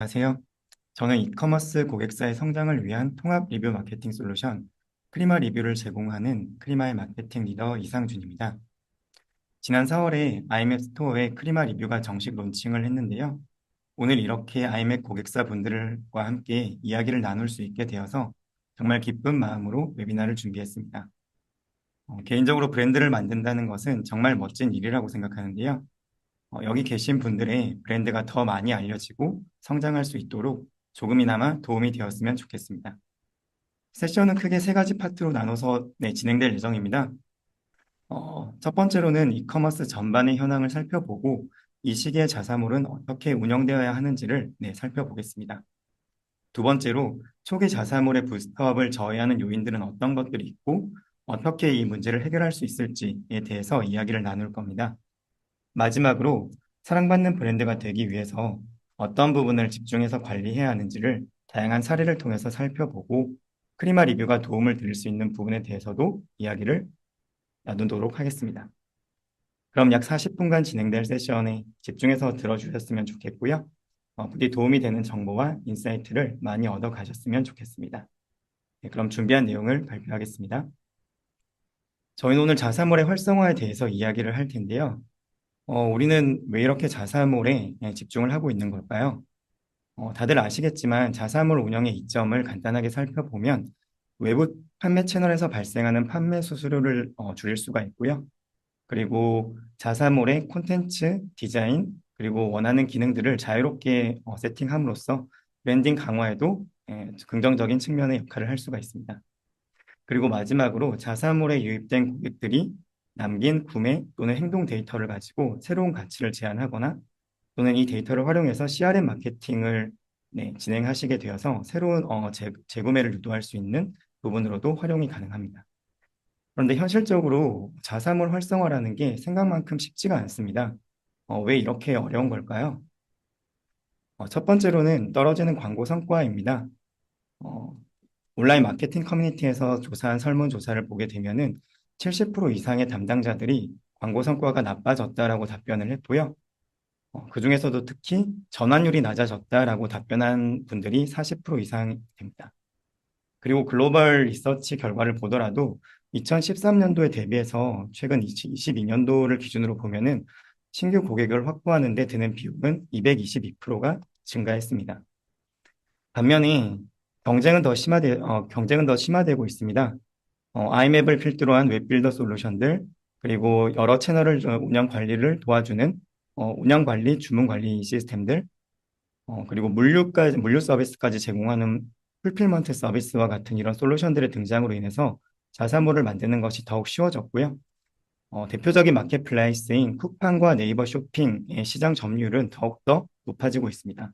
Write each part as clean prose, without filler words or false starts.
안녕하세요. 저는 이커머스 고객사의 성장을 위한 통합 리뷰 마케팅 솔루션 크리마 리뷰를 제공하는 크리마의 마케팅 리더 이상준입니다. 지난 4월에 아이맵 스토어에 크리마 리뷰가 정식 론칭을 했는데요. 오늘 이렇게 아이맵 고객사 분들과 함께 이야기를 나눌 수 있게 되어서 정말 기쁜 마음으로 웨비나를 준비했습니다. 개인적으로 브랜드를 만든다는 것은 정말 멋진 일이라고 생각하는데요. 여기 계신 분들의 브랜드가 더 많이 알려지고 성장할 수 있도록 조금이나마 도움이 되었으면 좋겠습니다. 세션은 크게 세 가지 파트로 나눠서 진행될 예정입니다. 첫 번째로는 이커머스 전반의 현황을 살펴보고 이 시기의 자사몰은 어떻게 운영되어야 하는지를 살펴보겠습니다. 두 번째로 초기 자사몰의 부스트업을 저해하는 요인들은 어떤 것들이 있고 어떻게 이 문제를 해결할 수 있을지에 대해서 이야기를 나눌 겁니다. 마지막으로 사랑받는 브랜드가 되기 위해서 어떤 부분을 집중해서 관리해야 하는지를 다양한 사례를 통해서 살펴보고 크리마 리뷰가 도움을 드릴 수 있는 부분에 대해서도 이야기를 나누도록 하겠습니다. 그럼 약 40분간 진행될 세션에 집중해서 들어주셨으면 좋겠고요. 부디 도움이 되는 정보와 인사이트를 많이 얻어 가셨으면 좋겠습니다. 그럼 준비한 내용을 발표하겠습니다. 저희는 오늘 자사몰의 활성화에 대해서 이야기를 할 텐데요. 우리는 왜 이렇게 자사몰에 집중을 하고 있는 걸까요? 다들 아시겠지만 자사몰 운영의 이점을 간단하게 살펴보면 외부 판매 채널에서 발생하는 판매 수수료를 줄일 수가 있고요. 그리고 자사몰의 콘텐츠, 디자인, 그리고 원하는 기능들을 자유롭게 세팅함으로써 브랜딩 강화에도 긍정적인 측면의 역할을 할 수가 있습니다. 그리고 마지막으로 자사몰에 유입된 고객들이 남긴 구매 또는 행동 데이터를 가지고 새로운 가치를 제안하거나 또는 이 데이터를 활용해서 CRM 마케팅을 진행하시게 되어서 새로운 재구매를 유도할 수 있는 부분으로도 활용이 가능합니다. 그런데 현실적으로 자사몰 활성화라는 게 생각만큼 쉽지가 않습니다. 왜 이렇게 어려운 걸까요? 첫 번째로는 떨어지는 광고 성과입니다. 어, 온라인 마케팅 커뮤니티에서 조사한 설문조사를 보게 되면은 70% 이상의 담당자들이 광고 성과가 나빠졌다라고 답변을 했고요. 그중에서도 특히 전환율이 낮아졌다라고 답변한 분들이 40% 이상 됩니다. 그리고 글로벌 리서치 결과를 보더라도 2013년도에 대비해서 최근 2022년도를 기준으로 보면은 신규 고객을 확보하는 데 드는 비용은 222%가 증가했습니다. 반면에 경쟁은 더 심화되고 있습니다. 아이맵을 필두로 한 웹빌더 솔루션들, 그리고 여러 채널을 운영 관리를 도와주는 운영 관리, 주문 관리 시스템들, 그리고 물류 서비스까지 제공하는 풀필먼트 서비스와 같은 이런 솔루션들의 등장으로 인해서 자사몰을 만드는 것이 더욱 쉬워졌고요. 대표적인 마켓플레이스인 쿠팡과 네이버 쇼핑의 시장 점유율은 더욱더 높아지고 있습니다.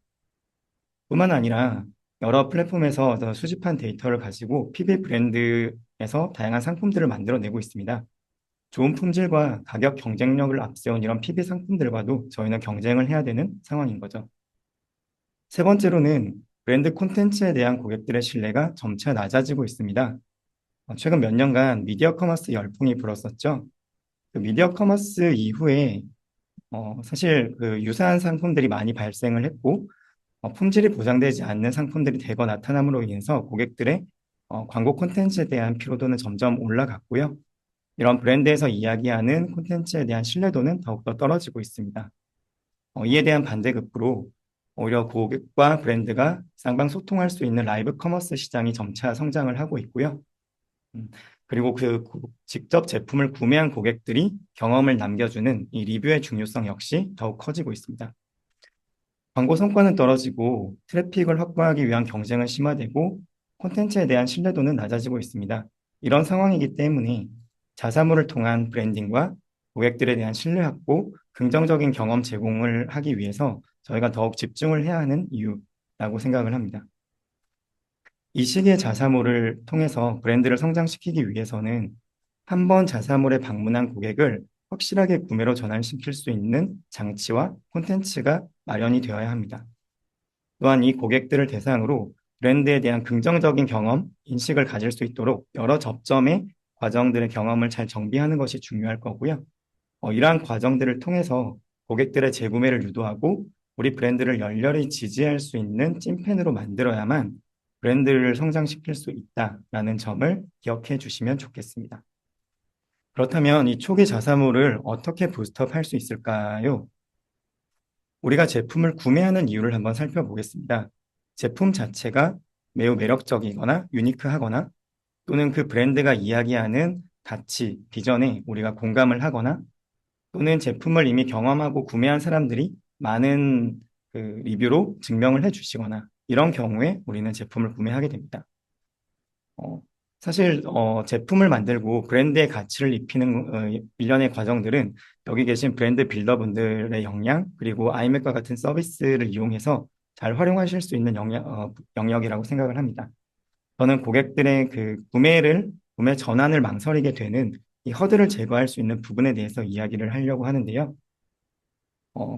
뿐만 아니라 여러 플랫폼에서 수집한 데이터를 가지고 PB 브랜드에서 다양한 상품들을 만들어내고 있습니다. 좋은 품질과 가격 경쟁력을 앞세운 이런 PB 상품들과도 저희는 경쟁을 해야 되는 상황인 거죠. 세 번째로는 브랜드 콘텐츠에 대한 고객들의 신뢰가 점차 낮아지고 있습니다. 최근 몇 년간 미디어 커머스 열풍이 불었었죠. 그 미디어 커머스 이후에 사실 그 유사한 상품들이 많이 발생을 했고 품질이 보장되지 않는 상품들이 대거 나타남으로 인해서 고객들의 광고 콘텐츠에 대한 피로도는 점점 올라갔고요. 이런 브랜드에서 이야기하는 콘텐츠에 대한 신뢰도는 더욱더 떨어지고 있습니다. 이에 대한 반대급부로 오히려 고객과 브랜드가 쌍방 소통할 수 있는 라이브 커머스 시장이 점차 성장을 하고 있고요. 음, 그리고 직접 제품을 구매한 고객들이 경험을 남겨주는 이 리뷰의 중요성 역시 더욱 커지고 있습니다. 광고 성과는 떨어지고 트래픽을 확보하기 위한 경쟁은 심화되고 콘텐츠에 대한 신뢰도는 낮아지고 있습니다. 이런 상황이기 때문에 자사몰을 통한 브랜딩과 고객들에 대한 신뢰 확보, 긍정적인 경험 제공을 하기 위해서 저희가 더욱 집중을 해야 하는 이유라고 생각을 합니다. 이 시기의 자사몰을 통해서 브랜드를 성장시키기 위해서는 한 번 자사몰에 방문한 고객을 확실하게 구매로 전환시킬 수 있는 장치와 콘텐츠가 마련이 되어야 합니다. 또한 이 고객들을 대상으로 브랜드에 대한 긍정적인 경험, 인식을 가질 수 있도록 여러 접점의 과정들의 경험을 잘 정비하는 것이 중요할 거고요. 이러한 과정들을 통해서 고객들의 재구매를 유도하고 우리 브랜드를 열렬히 지지할 수 있는 찐팬으로 만들어야만 브랜드를 성장시킬 수 있다라는 점을 기억해 주시면 좋겠습니다. 그렇다면 이 초기 자사몰을 어떻게 부스트업 할 수 있을까요? 우리가 제품을 구매하는 이유를 한번 살펴보겠습니다. 제품 자체가 매우 매력적이거나 유니크하거나 또는 그 브랜드가 이야기하는 가치, 비전에 우리가 공감을 하거나 또는 제품을 이미 경험하고 구매한 사람들이 많은 그 리뷰로 증명을 해주시거나 이런 경우에 우리는 제품을 구매하게 됩니다. 어, 사실 제품을 만들고 브랜드의 가치를 입히는 일련의 과정들은 여기 계신 브랜드 빌더분들의 역량 그리고 아이맥과 같은 서비스를 이용해서 잘 활용하실 수 있는 영역이라고 생각을 합니다. 저는 고객들의 그 구매 전환을 망설이게 되는 이 허들을 제거할 수 있는 부분에 대해서 이야기를 하려고 하는데요.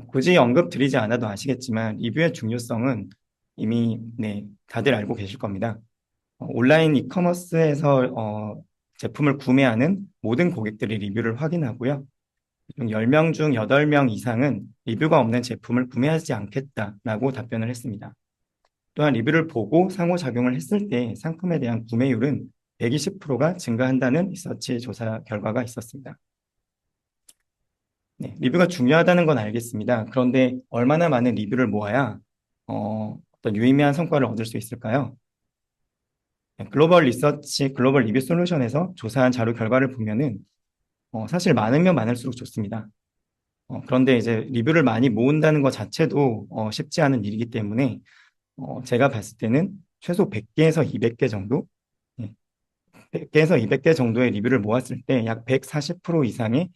굳이 언급 드리지 않아도 아시겠지만 리뷰의 중요성은 이미 네, 다들 알고 계실 겁니다. 온라인 이커머스에서 제품을 구매하는 모든 고객들이 리뷰를 확인하고요. 중 10명 중 8명 이상은 리뷰가 없는 제품을 구매하지 않겠다라고 답변을 했습니다. 또한 리뷰를 보고 상호작용을 했을 때 상품에 대한 구매율은 120%가 증가한다는 리서치 조사 결과가 있었습니다. 네, 리뷰가 중요하다는 건 알겠습니다. 그런데 얼마나 많은 리뷰를 모아야 어떤 유의미한 성과를 얻을 수 있을까요? 네, 글로벌 리뷰 솔루션에서 조사한 자료 결과를 보면은 사실 많으면 많을수록 좋습니다. 그런데 이제 리뷰를 많이 모은다는 것 자체도 쉽지 않은 일이기 때문에 제가 봤을 때는 최소 100개에서 200개 정도, 예, 100개에서 200개 정도의 리뷰를 모았을 때 약 140% 이상의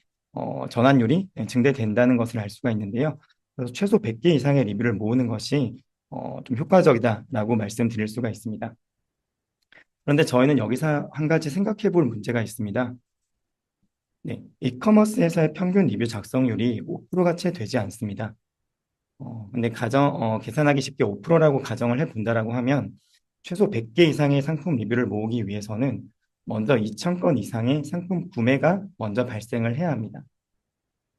전환율이 증대된다는 것을 알 수가 있는데요. 그래서 최소 100개 이상의 리뷰를 모으는 것이 좀 효과적이다라고 말씀드릴 수가 있습니다. 그런데 저희는 여기서 한 가지 생각해 볼 문제가 있습니다. 네, 이커머스에서의 평균 리뷰 작성률이 5%가 채 되지 않습니다. 근데 계산하기 쉽게 5%라고 가정을 해본다라고 하면 최소 100개 이상의 상품 리뷰를 모으기 위해서는 먼저 2,000건 이상의 상품 구매가 먼저 발생을 해야 합니다.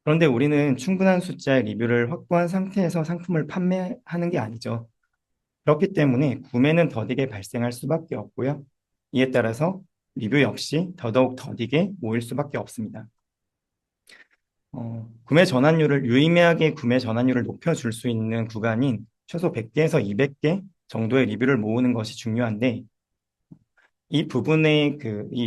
그런데 우리는 충분한 숫자의 리뷰를 확보한 상태에서 상품을 판매하는 게 아니죠. 그렇기 때문에 구매는 더디게 발생할 수밖에 없고요. 이에 따라서 리뷰 역시 더더욱 더디게 모일 수밖에 없습니다. 유의미하게 구매 전환율을 높여줄 수 있는 구간인 최소 100개에서 200개 정도의 리뷰를 모으는 것이 중요한데, 이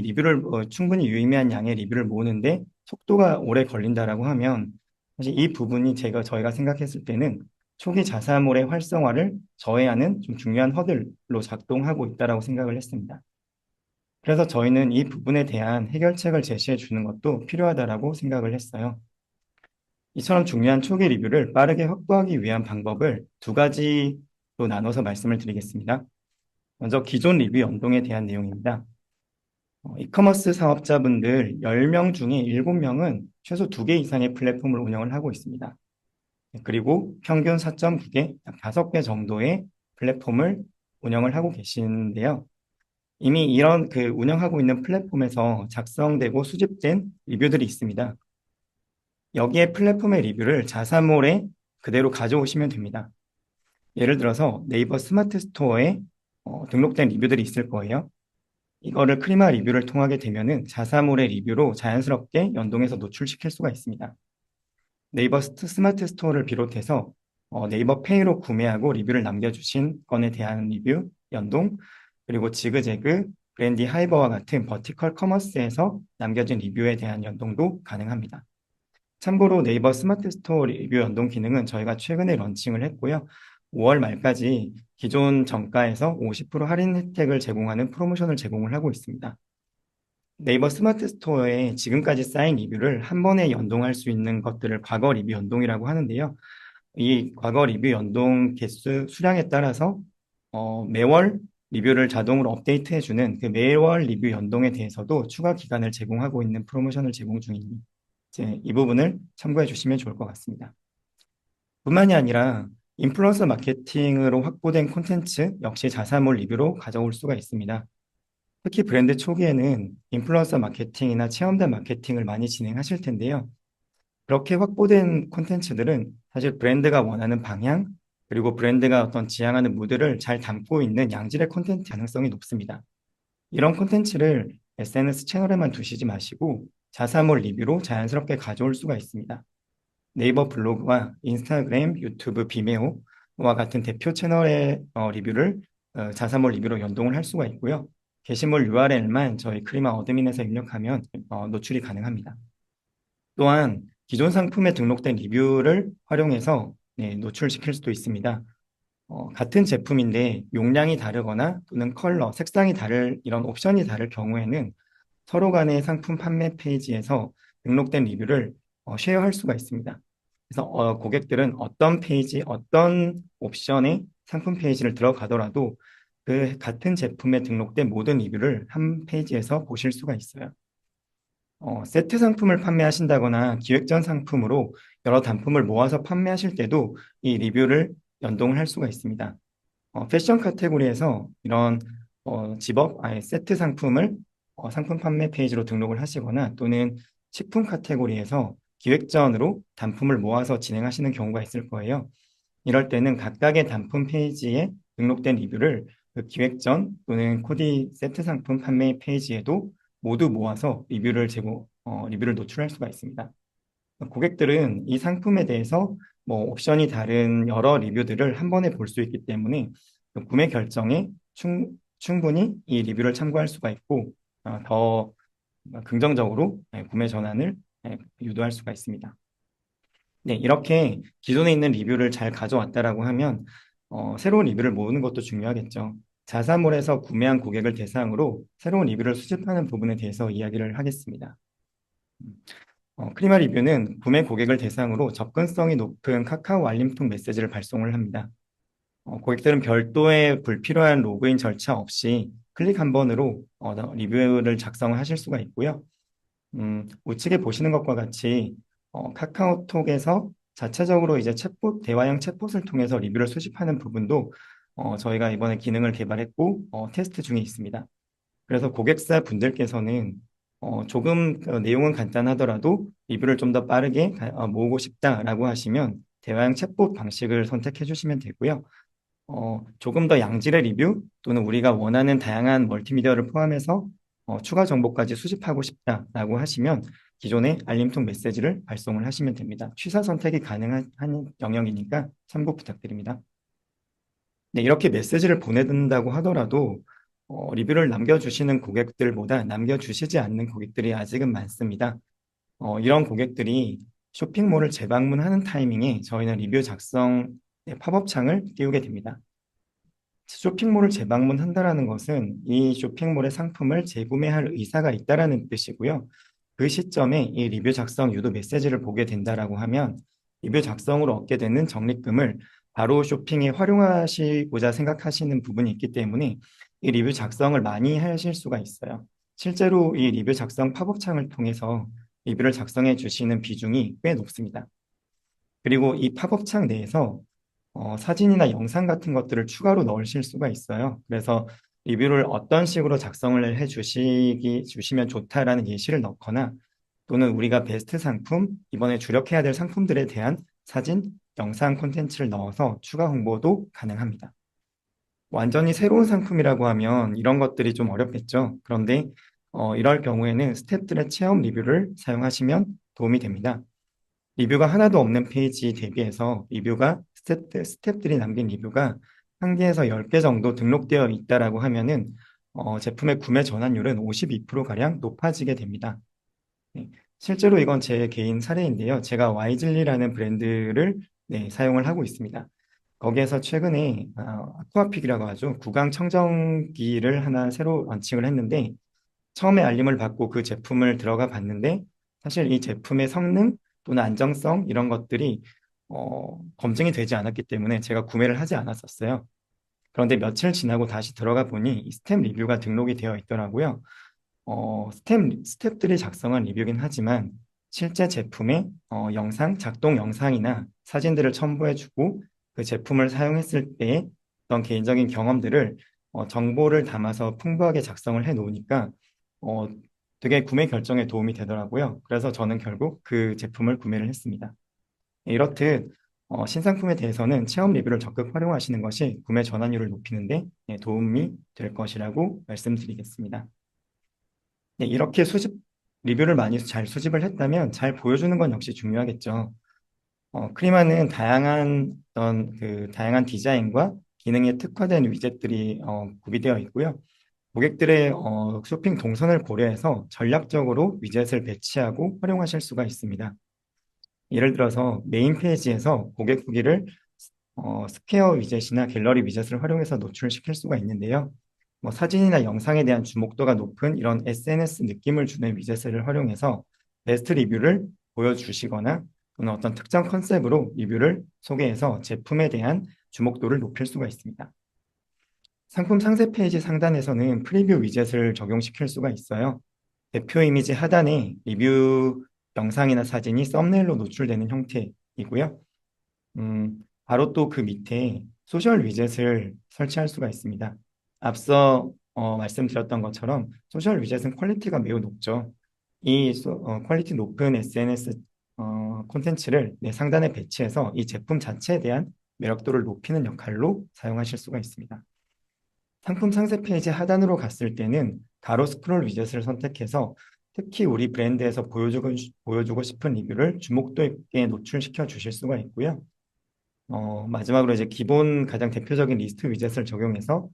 리뷰를, 충분히 유의미한 양의 리뷰를 모으는데 속도가 오래 걸린다라고 하면, 사실 이 부분이 저희가 생각했을 때는 초기 자사몰의 활성화를 저해하는 좀 중요한 허들로 작동하고 있다라고 생각을 했습니다. 그래서 저희는 이 부분에 대한 해결책을 제시해 주는 것도 필요하다라고 생각을 했어요. 이처럼 중요한 초기 리뷰를 빠르게 확보하기 위한 방법을 두 가지로 나눠서 말씀을 드리겠습니다. 먼저 기존 리뷰 연동에 대한 내용입니다. 이커머스 사업자분들 10명 중에 7명은 최소 2개 이상의 플랫폼을 운영을 하고 있습니다. 그리고 평균 4.9개, 약 5개 정도의 플랫폼을 운영을 하고 계시는데요. 이미 이런 그 운영하고 있는 플랫폼에서 작성되고 수집된 리뷰들이 있습니다. 여기에 플랫폼의 리뷰를 자사몰에 그대로 가져오시면 됩니다. 예를 들어서 네이버 스마트 스토어에 등록된 리뷰들이 있을 거예요. 이거를 크리마 리뷰를 통하게 되면은 자사몰의 리뷰로 자연스럽게 연동해서 노출시킬 수가 있습니다. 네이버 스마트 스토어를 비롯해서 네이버 페이로 구매하고 리뷰를 남겨주신 건에 대한 리뷰, 연동, 그리고 지그재그, 브랜디 하이버와 같은 버티컬 커머스에서 남겨진 리뷰에 대한 연동도 가능합니다. 참고로 네이버 스마트 스토어 리뷰 연동 기능은 저희가 최근에 런칭을 했고요. 5월 말까지 기존 정가에서 50% 할인 혜택을 제공하는 프로모션을 제공을 하고 있습니다. 네이버 스마트 스토어에 지금까지 쌓인 리뷰를 한 번에 연동할 수 있는 것들을 과거 리뷰 연동이라고 하는데요. 이 과거 리뷰 연동 개수 수량에 따라서 매월 리뷰를 자동으로 업데이트해주는 그 매월 리뷰 연동에 대해서도 추가 기간을 제공하고 있는 프로모션을 제공 중이니 이제 이 부분을 참고해 주시면 좋을 것 같습니다. 뿐만이 아니라 인플루언서 마케팅으로 확보된 콘텐츠 역시 자사몰 리뷰로 가져올 수가 있습니다. 특히 브랜드 초기에는 인플루언서 마케팅이나 체험단 마케팅을 많이 진행하실 텐데요. 그렇게 확보된 콘텐츠들은 사실 브랜드가 원하는 방향, 그리고 브랜드가 어떤 지향하는 무드를 잘 담고 있는 양질의 콘텐츠 가능성이 높습니다. 이런 콘텐츠를 SNS 채널에만 두시지 마시고 자사몰 리뷰로 자연스럽게 가져올 수가 있습니다. 네이버 블로그와 인스타그램, 유튜브, 비메오와 같은 대표 채널의 리뷰를 자사몰 리뷰로 연동을 할 수가 있고요. 게시물 URL만 저희 크리마 어드민에서 입력하면 노출이 가능합니다. 또한 기존 상품에 등록된 리뷰를 활용해서 네, 노출시킬 수도 있습니다. 같은 제품인데 용량이 다르거나 또는 컬러, 색상이 다를 이런 옵션이 다를 경우에는 서로 간의 상품 판매 페이지에서 등록된 리뷰를 쉐어할 수가 있습니다. 그래서 고객들은 어떤 페이지, 어떤 옵션의 상품 페이지를 들어가더라도 그 같은 제품에 등록된 모든 리뷰를 한 페이지에서 보실 수가 있어요. 세트 상품을 판매하신다거나 기획전 상품으로 여러 단품을 모아서 판매하실 때도 이 리뷰를 연동을 할 수가 있습니다. 패션 카테고리에서 이런 집업, 아예 세트 상품을 상품 판매 페이지로 등록을 하시거나 또는 식품 카테고리에서 기획전으로 단품을 모아서 진행하시는 경우가 있을 거예요. 이럴 때는 각각의 단품 페이지에 등록된 리뷰를 그 기획전 또는 코디 세트 상품 판매 페이지에도 모두 모아서 리뷰를 노출할 수가 있습니다. 고객들은 이 상품에 대해서 뭐 옵션이 다른 여러 리뷰들을 한 번에 볼 수 있기 때문에 그 구매 결정에 충분히 이 리뷰를 참고할 수가 있고 더 긍정적으로 구매 전환을 유도할 수가 있습니다. 네, 이렇게 기존에 있는 리뷰를 잘 가져왔다라고 하면 새로운 리뷰를 모으는 것도 중요하겠죠. 자사몰에서 구매한 고객을 대상으로 새로운 리뷰를 수집하는 부분에 대해서 이야기를 하겠습니다. 크리마 리뷰는 구매 고객을 대상으로 접근성이 높은 카카오 알림통 메시지를 발송을 합니다. 고객들은 별도의 불필요한 로그인 절차 없이 클릭 한 번으로 리뷰를 작성을 하실 수가 있고요. 우측에 보시는 것과 같이 카카오톡에서 자체적으로 이제 챗봇, 대화형 챗봇을 통해서 리뷰를 수집하는 부분도 저희가 이번에 기능을 개발했고 테스트 중에 있습니다. 그래서 고객사 분들께서는 조금 내용은 간단하더라도 리뷰를 좀 더 빠르게 모으고 싶다라고 하시면 대화형 챗봇 방식을 선택해 주시면 되고요. 조금 더 양질의 리뷰 또는 우리가 원하는 다양한 멀티미디어를 포함해서 추가 정보까지 수집하고 싶다라고 하시면 기존의 알림통 메시지를 발송을 하시면 됩니다. 취사 선택이 가능한 영역이니까 참고 부탁드립니다. 네, 이렇게 메시지를 보내든다고 하더라도 리뷰를 남겨주시는 고객들보다 남겨주시지 않는 고객들이 아직은 많습니다. 이런 고객들이 쇼핑몰을 재방문하는 타이밍에 저희는 리뷰 작성 팝업 창을 띄우게 됩니다. 쇼핑몰을 재방문한다라는 것은 이 쇼핑몰의 상품을 재구매할 의사가 있다라는 뜻이고요. 그 시점에 이 리뷰 작성 유도 메시지를 보게 된다라고 하면 리뷰 작성으로 얻게 되는 적립금을 바로 쇼핑에 활용하시고자 생각하시는 부분이 있기 때문에 이 리뷰 작성을 많이 하실 수가 있어요. 실제로 이 리뷰 작성 팝업 창을 통해서 리뷰를 작성해 주시는 비중이 꽤 높습니다. 그리고 이 팝업 창 내에서 사진이나 영상 같은 것들을 추가로 넣으실 수가 있어요. 그래서 리뷰를 어떤 식으로 작성을 주시면 좋다라는 예시를 넣거나 또는 우리가 베스트 상품, 이번에 주력해야 될 상품들에 대한 사진, 영상 콘텐츠를 넣어서 추가 홍보도 가능합니다. 완전히 새로운 상품이라고 하면 이런 것들이 좀 어렵겠죠. 그런데 이럴 경우에는 스탭들의 체험 리뷰를 사용하시면 도움이 됩니다. 리뷰가 하나도 없는 페이지 대비해서 스텝들이 남긴 리뷰가 1개에서 10개 정도 등록되어 있다라고 하면은 제품의 구매 전환율은 52%가량 높아지게 됩니다. 네, 실제로 이건 제 개인 사례인데요. 제가 와이즐리라는 브랜드를 사용을 하고 있습니다. 거기에서 최근에 아쿠아픽이라고 하죠. 구강 청정기를 하나 새로 런칭을 했는데 처음에 알림을 받고 그 제품을 들어가 봤는데 사실 이 제품의 성능 또는 안정성 이런 것들이 검증이 되지 않았기 때문에 제가 구매를 하지 않았었어요. 그런데 며칠 지나고 다시 들어가 보니 이 스텝 리뷰가 등록이 되어 있더라고요. 스텝들이 작성한 리뷰긴 하지만 실제 제품의 작동 영상이나 사진들을 첨부해주고 그 제품을 사용했을 때의 어떤 개인적인 경험들을 정보를 담아서 풍부하게 작성을 해 놓으니까 어, 되게 구매 결정에 도움이 되더라고요. 그래서 저는 결국 그 제품을 구매를 했습니다. 이렇듯 신상품에 대해서는 체험 리뷰를 적극 활용하시는 것이 구매 전환율을 높이는데 도움이 될 것이라고 말씀드리겠습니다. 네, 이렇게 리뷰를 많이 잘 수집을 했다면 잘 보여주는 건 역시 중요하겠죠. 크리마는 다양한 디자인과 기능에 특화된 위젯들이 구비되어 있고요. 고객들의 쇼핑 동선을 고려해서 전략적으로 위젯을 배치하고 활용하실 수가 있습니다. 예를 들어서 메인 페이지에서 고객 후기를 스퀘어 위젯이나 갤러리 위젯을 활용해서 노출시킬 수가 있는데요. 뭐 사진이나 영상에 대한 주목도가 높은 이런 SNS 느낌을 주는 위젯을 활용해서 베스트 리뷰를 보여주시거나 또는 어떤 특정 컨셉으로 리뷰를 소개해서 제품에 대한 주목도를 높일 수가 있습니다. 상품 상세 페이지 상단에서는 프리뷰 위젯을 적용시킬 수가 있어요. 대표 이미지 하단에 리뷰 영상이나 사진이 썸네일로 노출되는 형태이고요. 바로 또 그 밑에 소셜 위젯을 설치할 수가 있습니다. 앞서 말씀드렸던 것처럼 소셜 위젯은 퀄리티가 매우 높죠. 퀄리티 높은 SNS 콘텐츠를 내 상단에 배치해서 이 제품 자체에 대한 매력도를 높이는 역할로 사용하실 수가 있습니다. 상품 상세 페이지 하단으로 갔을 때는 가로 스크롤 위젯을 선택해서 특히 우리 브랜드에서 보여주고 싶은 리뷰를 주목도 있게 노출시켜 주실 수가 있고요. 마지막으로 이제 기본 가장 대표적인 리스트 위젯을 적용해서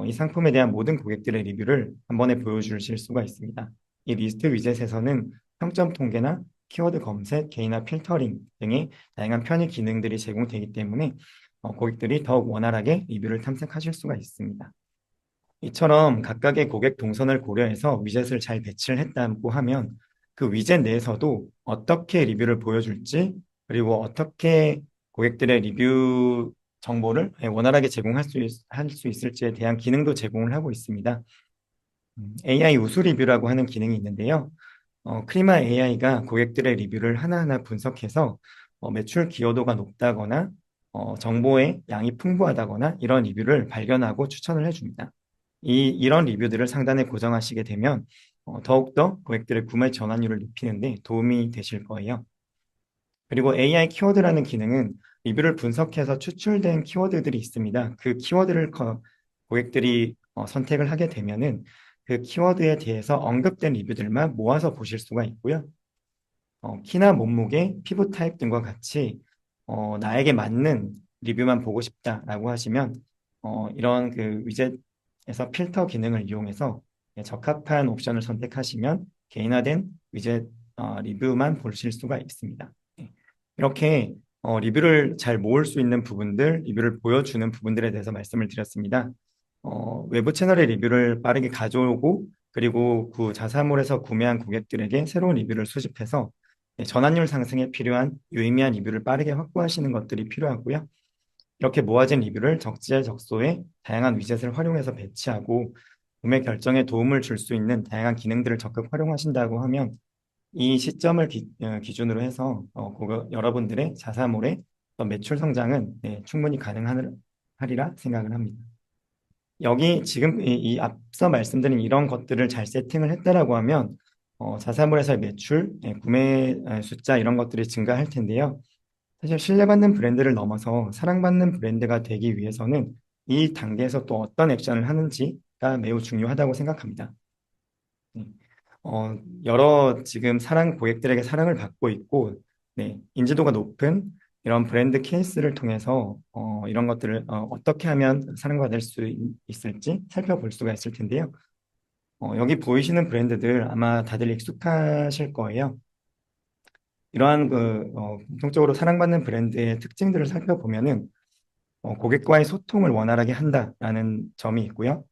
이 상품에 대한 모든 고객들의 리뷰를 한 번에 보여주실 수가 있습니다. 이 리스트 위젯에서는 평점 통계나 키워드 검색, 개인화 필터링 등의 다양한 편의 기능들이 제공되기 때문에 고객들이 더욱 원활하게 리뷰를 탐색하실 수가 있습니다. 이처럼 각각의 고객 동선을 고려해서 위젯을 잘 배치를 했다고 하면 그 위젯 내에서도 어떻게 리뷰를 보여줄지 그리고 어떻게 고객들의 리뷰 정보를 원활하게 할 수 있을지에 대한 기능도 제공을 하고 있습니다. AI 우수 리뷰라고 하는 기능이 있는데요. 크리마 AI가 고객들의 리뷰를 하나하나 분석해서 매출 기여도가 높다거나 정보의 양이 풍부하다거나 이런 리뷰를 발견하고 추천을 해줍니다. 이런 리뷰들을 상단에 고정하시게 되면 더욱더 고객들의 구매 전환율을 높이는데 도움이 되실 거예요. 그리고 AI 키워드라는 기능은 리뷰를 분석해서 추출된 키워드들이 있습니다. 그 키워드를 고객들이 선택을 하게 되면은 그 키워드에 대해서 언급된 리뷰들만 모아서 보실 수가 있고요. 키나 몸무게, 피부 타입 등과 같이 나에게 맞는 리뷰만 보고 싶다라고 하시면 이런 그 위젯에서 필터 기능을 이용해서 적합한 옵션을 선택하시면 개인화된 위젯 리뷰만 보실 수가 있습니다. 네. 이렇게 리뷰를 잘 모을 수 있는 부분들, 리뷰를 보여주는 부분들에 대해서 말씀을 드렸습니다. 외부 채널의 리뷰를 빠르게 가져오고 그리고 그 자사몰에서 구매한 고객들에게 새로운 리뷰를 수집해서 전환율 상승에 필요한 유의미한 리뷰를 빠르게 확보하시는 것들이 필요하고요. 이렇게 모아진 리뷰를 적재적소에 다양한 위젯을 활용해서 배치하고 구매 결정에 도움을 줄 수 있는 다양한 기능들을 적극 활용하신다고 하면 이 시점을 기준으로 해서 여러분들의 자사몰의 어떤 매출 성장은 충분히 가능하리라 생각을 합니다. 여기 지금 이 앞서 말씀드린 이런 것들을 잘 세팅을 했다라고 하면 자사몰에서의 매출, 구매 숫자 이런 것들이 증가할 텐데요. 사실 신뢰받는 브랜드를 넘어서 사랑받는 브랜드가 되기 위해서는 이 단계에서 또 어떤 액션을 하는지가 매우 중요하다고 생각합니다. 네. 여러 지금 고객들에게 사랑을 받고 있고, 네, 인지도가 높은 이런 브랜드 케이스를 통해서 이런 것들을 어떻게 하면 사랑받을 수 있을지 살펴볼 수가 있을 텐데요. 여기 보이시는 브랜드들 아마 다들 익숙하실 거예요. 이러한 공통적으로 사랑받는 브랜드의 특징들을 살펴보면은 고객과의 소통을 원활하게 한다라는 점이 있고요.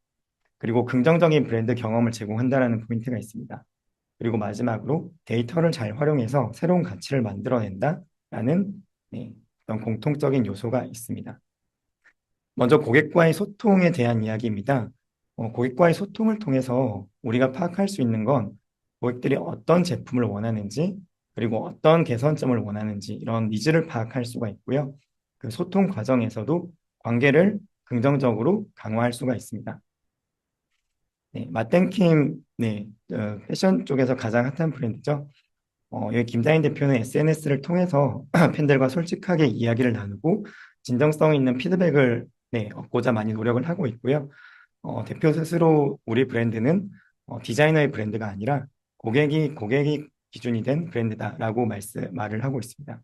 그리고 긍정적인 브랜드 경험을 제공한다라는 포인트가 있습니다. 그리고 마지막으로 데이터를 잘 활용해서 새로운 가치를 만들어낸다라는 어떤 공통적인 요소가 있습니다. 먼저 고객과의 소통에 대한 이야기입니다. 고객과의 소통을 통해서 우리가 파악할 수 있는 건 고객들이 어떤 제품을 원하는지 그리고 어떤 개선점을 원하는지 이런 니즈를 파악할 수가 있고요. 그 소통 과정에서도 관계를 긍정적으로 강화할 수가 있습니다. 네, 맛땡킴, 네, 패션 쪽에서 가장 핫한 브랜드죠. 여기 김다인 대표는 SNS를 통해서 팬들과 솔직하게 이야기를 나누고 진정성 있는 피드백을 네, 얻고자 많이 노력을 하고 있고요. 대표 스스로 우리 브랜드는 디자이너의 브랜드가 아니라 고객이 기준이 된 브랜드다라고 말을 하고 있습니다.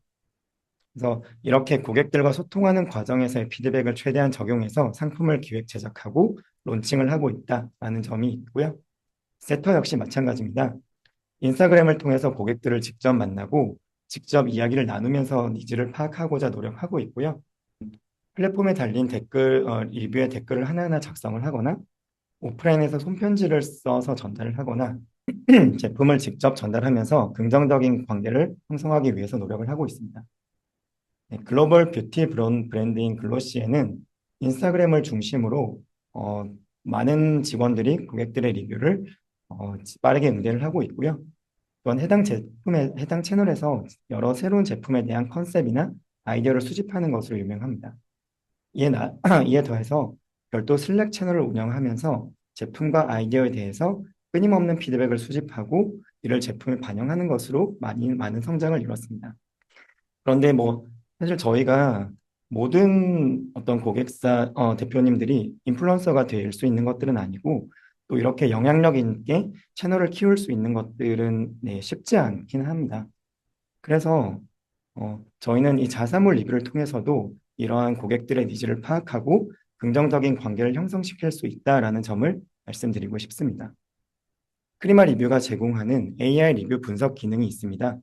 그래서 이렇게 고객들과 소통하는 과정에서의 피드백을 최대한 적용해서 상품을 기획 제작하고 론칭을 하고 있다라는 점이 있고요. 세터 역시 마찬가지입니다. 인스타그램을 통해서 고객들을 직접 만나고 직접 이야기를 나누면서 니즈를 파악하고자 노력하고 있고요. 플랫폼에 달린 리뷰에 댓글을 하나하나 작성을 하거나 오프라인에서 손편지를 써서 전달을 하거나 제품을 직접 전달하면서 긍정적인 관계를 형성하기 위해서 노력을 하고 있습니다. 네, 글로벌 뷰티 브랜드인 글로시에는 인스타그램을 중심으로 어, 많은 직원들이 고객들의 리뷰를 빠르게 응대를 하고 있고요. 또한 해당 채널에서 여러 새로운 제품에 대한 컨셉이나 아이디어를 수집하는 것으로 유명합니다. 이에 더해서 별도 슬랙 채널을 운영하면서 제품과 아이디어에 대해서 끊임없는 피드백을 수집하고 이를 제품에 반영하는 것으로 많은 성장을 이뤘습니다. 그런데 뭐 사실 저희가 모든 어떤 고객사 대표님들이 인플루언서가 될 수 있는 것들은 아니고 또 이렇게 영향력 있게 채널을 키울 수 있는 것들은 네, 쉽지 않긴 합니다. 그래서 저희는 이 자사몰 리뷰를 통해서도 이러한 고객들의 니즈를 파악하고 긍정적인 관계를 형성시킬 수 있다라는 점을 말씀드리고 싶습니다. 크리마 리뷰가 제공하는 AI 리뷰 분석 기능이 있습니다.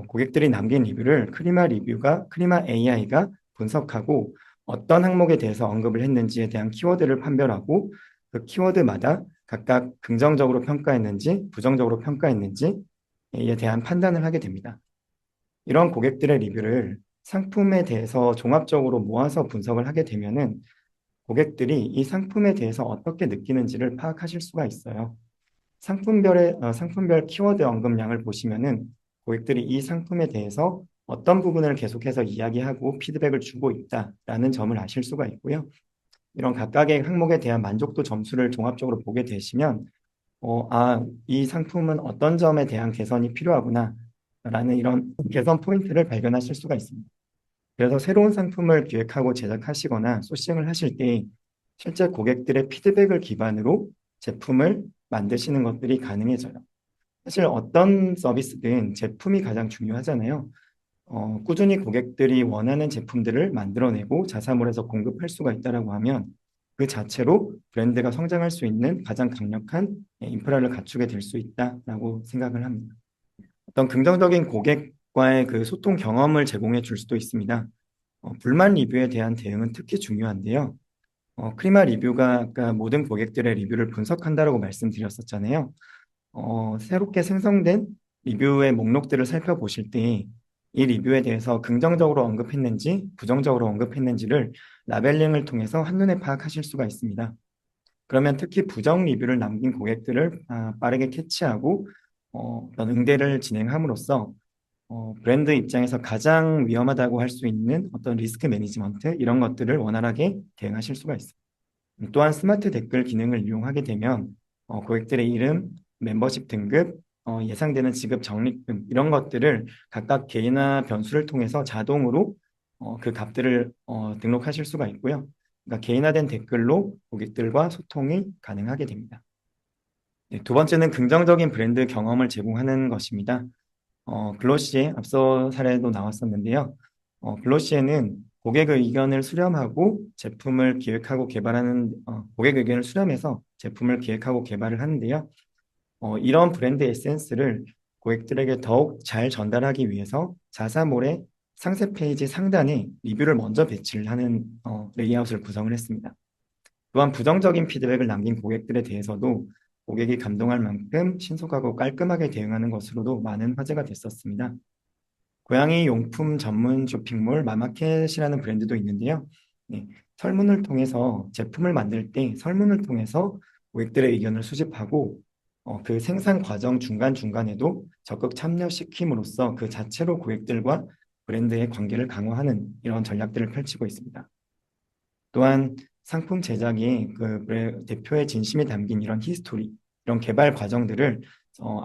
고객들이 남긴 리뷰를 크리마 AI가 분석하고 어떤 항목에 대해서 언급을 했는지에 대한 키워드를 판별하고 그 키워드마다 각각 긍정적으로 평가했는지 부정적으로 평가했는지에 대한 판단을 하게 됩니다. 이런 고객들의 리뷰를 상품에 대해서 종합적으로 모아서 분석을 하게 되면은 고객들이 이 상품에 대해서 어떻게 느끼는지를 파악하실 수가 있어요. 상품별 키워드 언급량을 보시면은 고객들이 이 상품에 대해서 어떤 부분을 계속해서 이야기하고 피드백을 주고 있다라는 점을 아실 수가 있고요. 이런 각각의 항목에 대한 만족도 점수를 종합적으로 보게 되시면, 이 상품은 어떤 점에 대한 개선이 필요하구나, 라는 이런 개선 포인트를 발견하실 수가 있습니다. 그래서 새로운 상품을 기획하고 제작하시거나 소싱을 하실 때 실제 고객들의 피드백을 기반으로 제품을 만드시는 것들이 가능해져요. 사실 어떤 서비스든 제품이 가장 중요하잖아요. 꾸준히 고객들이 원하는 제품들을 만들어내고 자사몰에서 공급할 수가 있다라고 하면 그 자체로 브랜드가 성장할 수 있는 가장 강력한 인프라를 갖추게 될 수 있다라고 생각을 합니다. 어떤 긍정적인 고객과의 그 소통 경험을 제공해 줄 수도 있습니다. 불만 리뷰에 대한 대응은 특히 중요한데요. 크리마 리뷰가 아까 모든 고객들의 리뷰를 분석한다라고 말씀드렸었잖아요. 새롭게 생성된 리뷰의 목록들을 살펴보실 때 이 리뷰에 대해서 긍정적으로 언급했는지 부정적으로 언급했는지를 라벨링을 통해서 한눈에 파악하실 수가 있습니다. 그러면 특히 부정 리뷰를 남긴 고객들을 빠르게 캐치하고 어떤 응대를 진행함으로써 브랜드 입장에서 가장 위험하다고 할 수 있는 어떤 리스크 매니지먼트 이런 것들을 원활하게 대응하실 수가 있습니다. 또한 스마트 댓글 기능을 이용하게 되면 고객들의 이름, 멤버십 등급, 예상되는 지급 적립금 이런 것들을 각각 개인화 변수를 통해서 자동으로 그 값들을 등록하실 수가 있고요. 그러니까 개인화된 댓글로 고객들과 소통이 가능하게 됩니다. 네, 두 번째는 긍정적인 브랜드 경험을 제공하는 것입니다. 글로시에 앞서 사례도 나왔었는데요. 글로시에는 고객의 의견을 수렴하고 제품을 기획하고 개발하는 고객 의견을 수렴해서 제품을 기획하고 개발을 하는데요. 이런 브랜드 에센스를 고객들에게 더욱 잘 전달하기 위해서 자사몰의 상세 페이지 상단에 리뷰를 먼저 배치를 하는 레이아웃을 구성을 했습니다. 또한 부정적인 피드백을 남긴 고객들에 대해서도 고객이 감동할 만큼 신속하고 깔끔하게 대응하는 것으로도 많은 화제가 됐었습니다. 고양이 용품 전문 쇼핑몰 마마켓이라는 브랜드도 있는데요. 네, 설문을 통해서 제품을 만들 때 설문을 통해서 고객들의 의견을 수집하고 그 생산 과정 중간중간에도 적극 참여시킴으로써 그 자체로 고객들과 브랜드의 관계를 강화하는 이런 전략들을 펼치고 있습니다. 또한 상품 제작에 대표의 진심이 담긴 이런 히스토리, 이런 개발 과정들을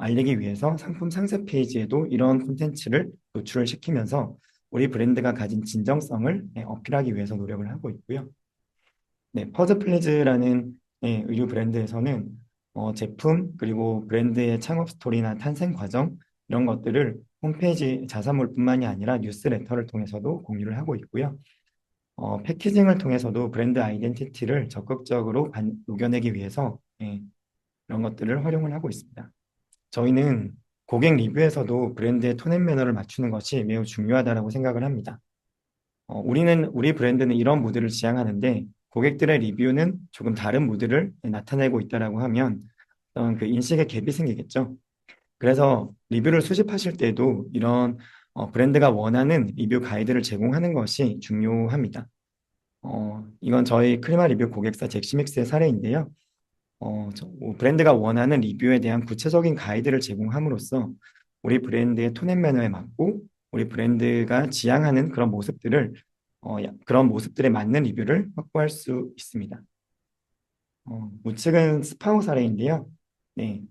알리기 위해서 상품 상세 페이지에도 이런 콘텐츠를 노출을 시키면서 우리 브랜드가 가진 진정성을 어필하기 위해서 노력을 하고 있고요. 네, 퍼즈 플리즈라는 의류 브랜드에서는 제품 그리고 브랜드의 창업 스토리나 탄생 과정 이런 것들을 홈페이지 자사몰뿐만이 아니라 뉴스레터를 통해서도 공유를 하고 있고요. 패키징을 통해서도 브랜드 아이덴티티를 적극적으로 녹여내기 위해서 이런 것들을 활용을 하고 있습니다. 저희는 고객 리뷰에서도 브랜드의 톤 앤 매너를 맞추는 것이 매우 중요하다고 생각을 합니다. 우리 브랜드는 이런 무드를 지향하는데 고객들의 리뷰는 조금 다른 무드를 나타내고 있다라고 하면 어떤 그 인식의 갭이 생기겠죠. 그래서 리뷰를 수집하실 때도 이런 브랜드가 원하는 리뷰 가이드를 제공하는 것이 중요합니다. 이건 저희 크리마 리뷰 고객사 잭시믹스의 사례인데요. 브랜드가 원하는 리뷰에 대한 구체적인 가이드를 제공함으로써 우리 브랜드의 톤 앤 매너에 맞고 우리 브랜드가 지향하는 그런 모습들에 맞는 리뷰를 확보할 수 있습니다. 우측은 스파우 사례인데요. 네,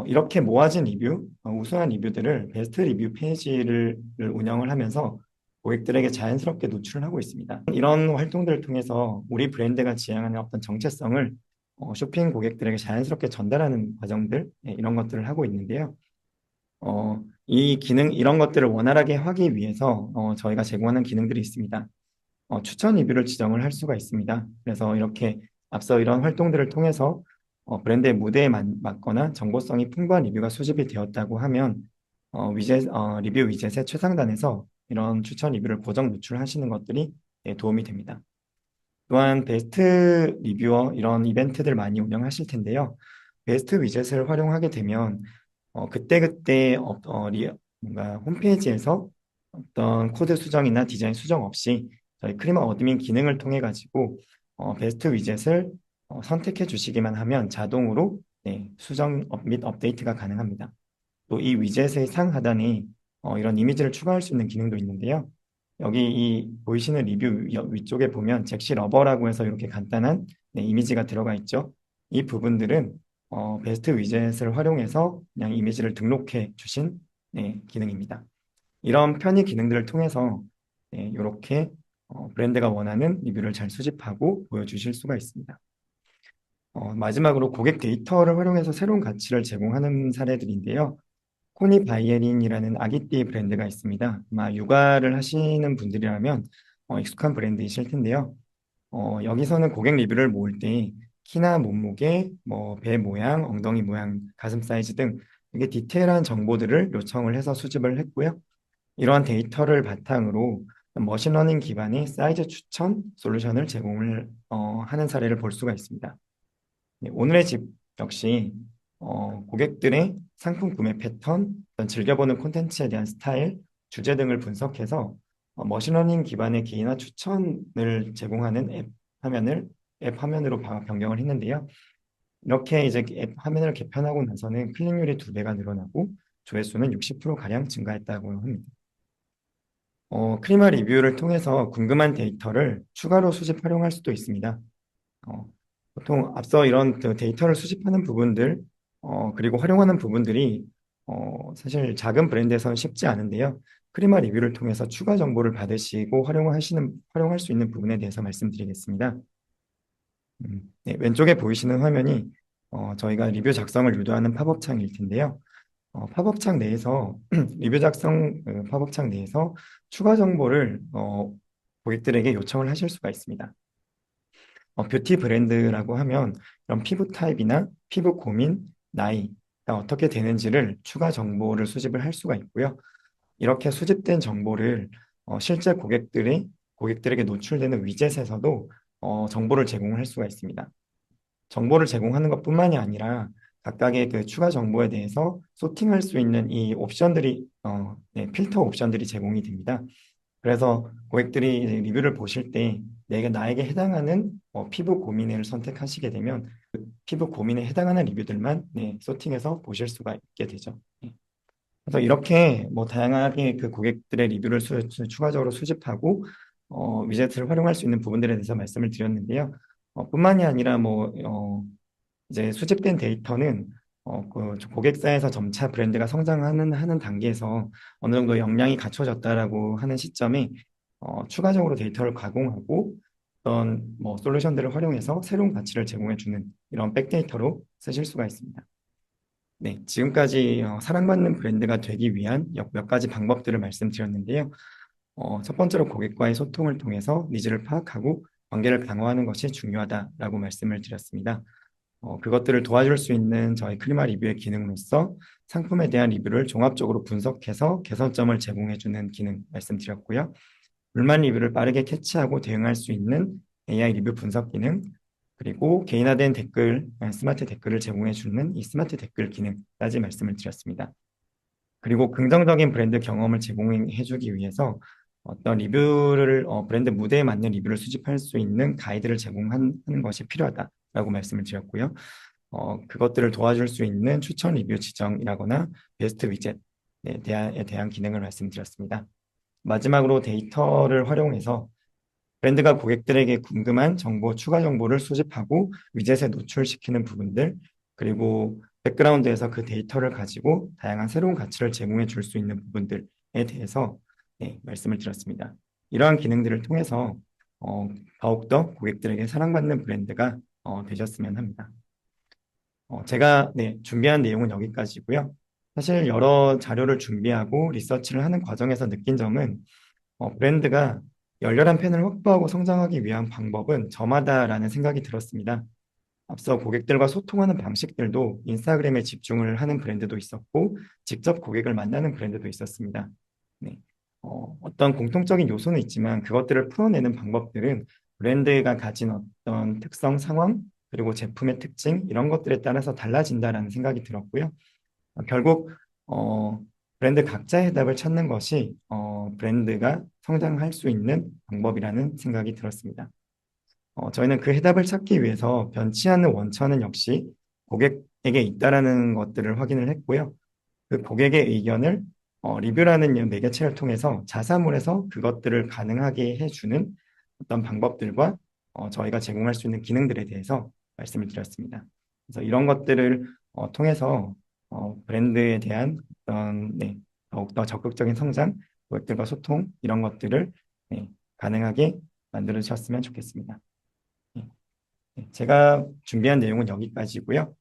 이렇게 모아진 리뷰, 우수한 리뷰들을 베스트 리뷰 페이지를 운영을 하면서 고객들에게 자연스럽게 노출을 하고 있습니다. 이런 활동들을 통해서 우리 브랜드가 지향하는 어떤 정체성을 쇼핑 고객들에게 자연스럽게 전달하는 과정들, 이런 것들을 하고 있는데요. 이런 것들을 원활하게 하기 위해서 저희가 제공하는 기능들이 있습니다. 추천 리뷰를 지정을 할 수가 있습니다. 그래서 이렇게 앞서 이런 활동들을 통해서 브랜드의 무대에 맞거나 정보성이 풍부한 리뷰가 수집이 되었다고 하면 리뷰 위젯의 최상단에서 이런 추천 리뷰를 고정 노출하시는 것들이 도움이 됩니다. 또한 베스트 리뷰어 이런 이벤트들 많이 운영하실 텐데요. 베스트 위젯을 활용하게 되면 그때그때 뭔가 홈페이지에서 어떤 코드 수정이나 디자인 수정 없이 저희 크리마 어드민 기능을 통해 가지고 베스트 위젯을 선택해 주시기만 하면 자동으로 수정 및 업데이트가 가능합니다. 또 이 위젯의 상하단에 이런 이미지를 추가할 수 있는 기능도 있는데요. 여기 이 보이시는 리뷰 위쪽에 보면 잭시 러버라고 해서 이렇게 간단한 이미지가 들어가 있죠. 이 부분들은 베스트 위젯을 활용해서 그냥 이미지를 등록해 주신 기능입니다. 이런 편의 기능들을 통해서 이렇게 브랜드가 원하는 리뷰를 잘 수집하고 보여주실 수가 있습니다. 마지막으로 고객 데이터를 활용해서 새로운 가치를 제공하는 사례들인데요. 코니 바이에린이라는 아기띠 브랜드가 있습니다. 아마 육아를 하시는 분들이라면 익숙한 브랜드이실 텐데요. 여기서는 고객 리뷰를 모을 때 키나 몸무게, 배 모양, 엉덩이 모양, 가슴 사이즈 등 되게 디테일한 정보들을 요청을 해서 수집을 했고요. 이러한 데이터를 바탕으로 머신러닝 기반의 사이즈 추천 솔루션을 제공을 하는 사례를 볼 수가 있습니다. 네, 오늘의 집 역시 고객들의 상품 구매 패턴, 어떤 즐겨보는 콘텐츠에 대한 스타일, 주제 등을 분석해서 머신러닝 기반의 개인화 추천을 제공하는 앱 화면으로 변경을 했는데요. 이렇게 이제 앱 화면을 개편하고 나서는 클릭률이 2배가 늘어나고 조회수는 60%가량 증가했다고 합니다. 크리마 리뷰를 통해서 궁금한 데이터를 추가로 수집 활용할 수도 있습니다. 어, 보통 앞서 이런 그 데이터를 수집하는 부분들, 그리고 활용하는 부분들이 사실 작은 브랜드에서는 쉽지 않은데요. 크리마 리뷰를 통해서 추가 정보를 받으시고 활용할 수 있는 부분에 대해서 말씀드리겠습니다. 네, 왼쪽에 보이시는 화면이 저희가 리뷰 작성을 유도하는 팝업창일 텐데요. 팝업창 내에서 팝업창 내에서 추가 정보를 고객들에게 요청을 하실 수가 있습니다. 뷰티 브랜드라고 하면 이런 피부 타입이나 피부 고민, 나이가 어떻게 되는지를 추가 정보를 수집을 할 수가 있고요. 이렇게 수집된 정보를 실제 고객들에게 노출되는 위젯에서도 정보를 제공할 수가 있습니다. 정보를 제공하는 것뿐만이 아니라 각각의 그 추가 정보에 대해서 소팅할 수 있는 이 옵션들이 필터 옵션들이 제공이 됩니다. 그래서 고객들이 이제 리뷰를 보실 때 내가 나에게 해당하는 피부 고민을 선택하시게 되면 그 피부 고민에 해당하는 리뷰들만 소팅해서 보실 수가 있게 되죠. 그래서 이렇게 다양하게 그 고객들의 리뷰를 추가적으로 수집하고 위젯을 활용할 수 있는 부분들에 대해서 말씀을 드렸는데요. 뿐만이 아니라 이제 수집된 데이터는 그 고객사에서 점차 브랜드가 성장하는 단계에서 어느 정도 역량이 갖춰졌다라고 하는 시점에 추가적으로 데이터를 가공하고 어떤 솔루션들을 활용해서 새로운 가치를 제공해주는 이런 백데이터로 쓰실 수가 있습니다. 네, 지금까지 사랑받는 브랜드가 되기 위한 몇 가지 방법들을 말씀드렸는데요. 첫 번째로 고객과의 소통을 통해서 니즈를 파악하고 관계를 강화하는 것이 중요하다라고 말씀을 드렸습니다. 그것들을 도와줄 수 있는 저희 클리마 리뷰의 기능으로서 상품에 대한 리뷰를 종합적으로 분석해서 개선점을 제공해주는 기능 말씀드렸고요. 불만 리뷰를 빠르게 캐치하고 대응할 수 있는 AI 리뷰 분석 기능, 그리고 개인화된 댓글, 스마트 댓글을 제공해주는 이 스마트 댓글 기능까지 말씀을 드렸습니다. 그리고 긍정적인 브랜드 경험을 제공해주기 위해서 어떤 리뷰를 브랜드 무대에 맞는 리뷰를 수집할 수 있는 가이드를 제공하는 것이 필요하다라고 말씀을 드렸고요. 그것들을 도와줄 수 있는 추천 리뷰 지정이라거나 베스트 위젯에 대한 기능을 말씀드렸습니다. 마지막으로 데이터를 활용해서 브랜드가 고객들에게 궁금한 추가 정보를 수집하고 위젯에 노출시키는 부분들, 그리고 백그라운드에서 그 데이터를 가지고 다양한 새로운 가치를 제공해 줄 수 있는 부분들에 대해서 말씀을 드렸습니다. 이러한 기능들을 통해서 더욱더 고객들에게 사랑받는 브랜드가 되셨으면 합니다. 제가 준비한 내용은 여기까지고요. 사실 여러 자료를 준비하고 리서치를 하는 과정에서 느낀 점은 브랜드가 열렬한 팬을 확보하고 성장하기 위한 방법은 저마다라는 생각이 들었습니다. 앞서 고객들과 소통하는 방식들도 인스타그램에 집중을 하는 브랜드도 있었고, 직접 고객을 만나는 브랜드도 있었습니다. 네. 어떤 공통적인 요소는 있지만 그것들을 풀어내는 방법들은 브랜드가 가진 어떤 특성, 상황, 그리고 제품의 특징, 이런 것들에 따라서 달라진다라는 생각이 들었고요. 결국 어, 브랜드 각자의 해답을 찾는 것이 브랜드가 성장할 수 있는 방법이라는 생각이 들었습니다. 저희는 그 해답을 찾기 위해서 변치 않는 원천은 역시 고객에게 있다라는 것들을 확인을 했고요. 그 고객의 의견을 리뷰라는 매개체를 통해서 자사몰에서 그것들을 가능하게 해주는 어떤 방법들과 저희가 제공할 수 있는 기능들에 대해서 말씀을 드렸습니다. 그래서 이런 것들을 통해서 브랜드에 대한 어떤 더욱더 적극적인 성장, 고객들과 소통 이런 것들을 가능하게 만들어 주셨으면 좋겠습니다. 네, 제가 준비한 내용은 여기까지고요.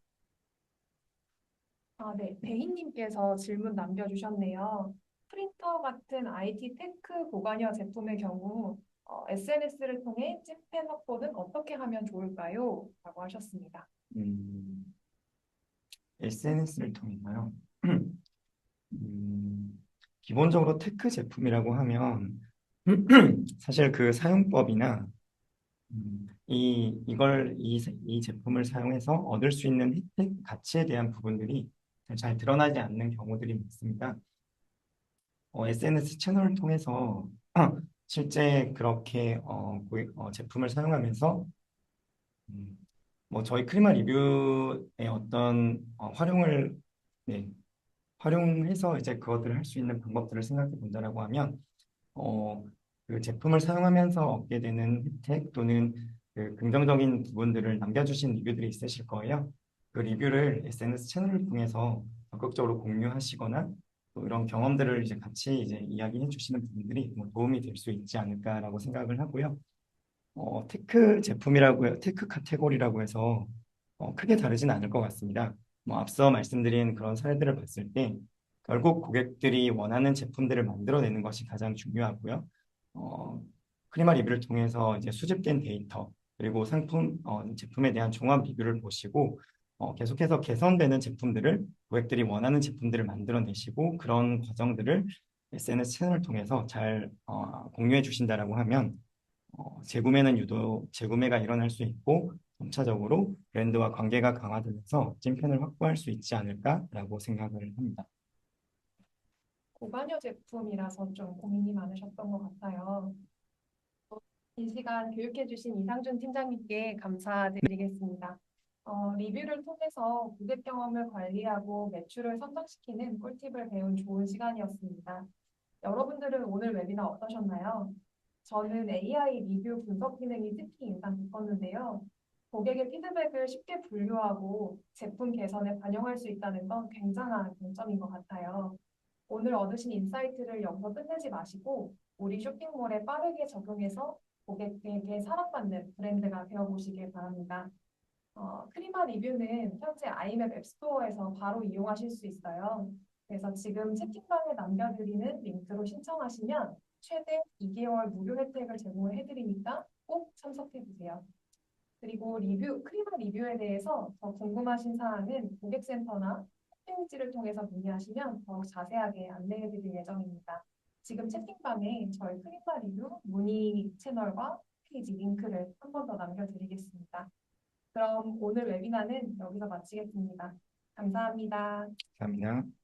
네. 베이님께서 질문 남겨주셨네요. 프린터 같은 IT 테크 보관형 제품의 경우 SNS를 통해 찐팬 확보는 어떻게 하면 좋을까요? 라고 하셨습니다. SNS를 통해서요. 음, 기본적으로 테크 제품이라고 하면 사실 그 사용법이나 이 제품을 사용해서 얻을 수 있는 혜택, 가치에 대한 부분들이 잘 드러나지 않는 경우들이 많습니다. SNS 채널을 통해서 실제 그렇게 제품을 사용하면서 음, 저희 크리마 리뷰의 어떤 네, 활용해서 이제 그것들을 할 수 있는 방법들을 생각해 본다라고 하면 어, 그 제품을 사용하면서 얻게 되는 혜택 또는 그 긍정적인 부분들을 남겨주신 리뷰들이 있으실 거예요. 그 리뷰를 SNS 채널을 통해서 적극적으로 공유하시거나 또 이런 경험들을 이제 같이 이제 이야기해 주시는 부분들이 도움이 될 수 있지 않을까라고 생각을 하고요. 테크 카테고리라고 해서 크게 다르진 않을 것 같습니다. 앞서 말씀드린 그런 사례들을 봤을 때 결국 고객들이 원하는 제품들을 만들어내는 것이 가장 중요하고요. 어, 크리마 리뷰를 통해서 이제 수집된 데이터 그리고 제품에 대한 종합 리뷰를 보시고 계속해서 개선되는 제품들을 고객들이 원하는 제품들을 만들어내시고 그런 과정들을 SNS 채널을 통해서 잘 공유해 주신다라고 하면 재구매가 일어날 수 있고 점차적으로 브랜드와 관계가 강화되면서 찐팬을 확보할 수 있지 않을까라고 생각을 합니다. 보관형 제품이라서 좀 고민이 많으셨던 것 같아요. 이 시간 교육해주신 이상준 팀장님께 감사드리겠습니다. 리뷰를 통해서 고객 경험을 관리하고 매출을 성장시키는 꿀팁을 배운 좋은 시간이었습니다. 여러분들은 오늘 웨비나 어떠셨나요? 저는 AI 리뷰 분석 기능이 특히 인상 깊었는데요. 고객의 피드백을 쉽게 분류하고 제품 개선에 반영할 수 있다는 건 굉장한 장점인 것 같아요. 오늘 얻으신 인사이트를 여기서 끝내지 마시고 우리 쇼핑몰에 빠르게 적용해서 고객에게 사랑받는 브랜드가 되어보시길 바랍니다. 크리마 리뷰는 현재 아이맵 앱스토어에서 바로 이용하실 수 있어요. 그래서 지금 채팅방에 남겨드리는 링크로 신청하시면 최대 2개월 무료 혜택을 제공을 해드리니까 꼭 참석해주세요. 그리고 크리마 리뷰에 대해서 더 궁금하신 사항은 고객센터나 홈페이지를 통해서 문의하시면 더욱 자세하게 안내해드릴 예정입니다. 지금 채팅방에 저희 크리마 리뷰 문의 채널과 페이지 링크를 한 번 더 남겨드리겠습니다. 그럼 오늘 웨비나는 여기서 마치겠습니다. 감사합니다. 감사합니다.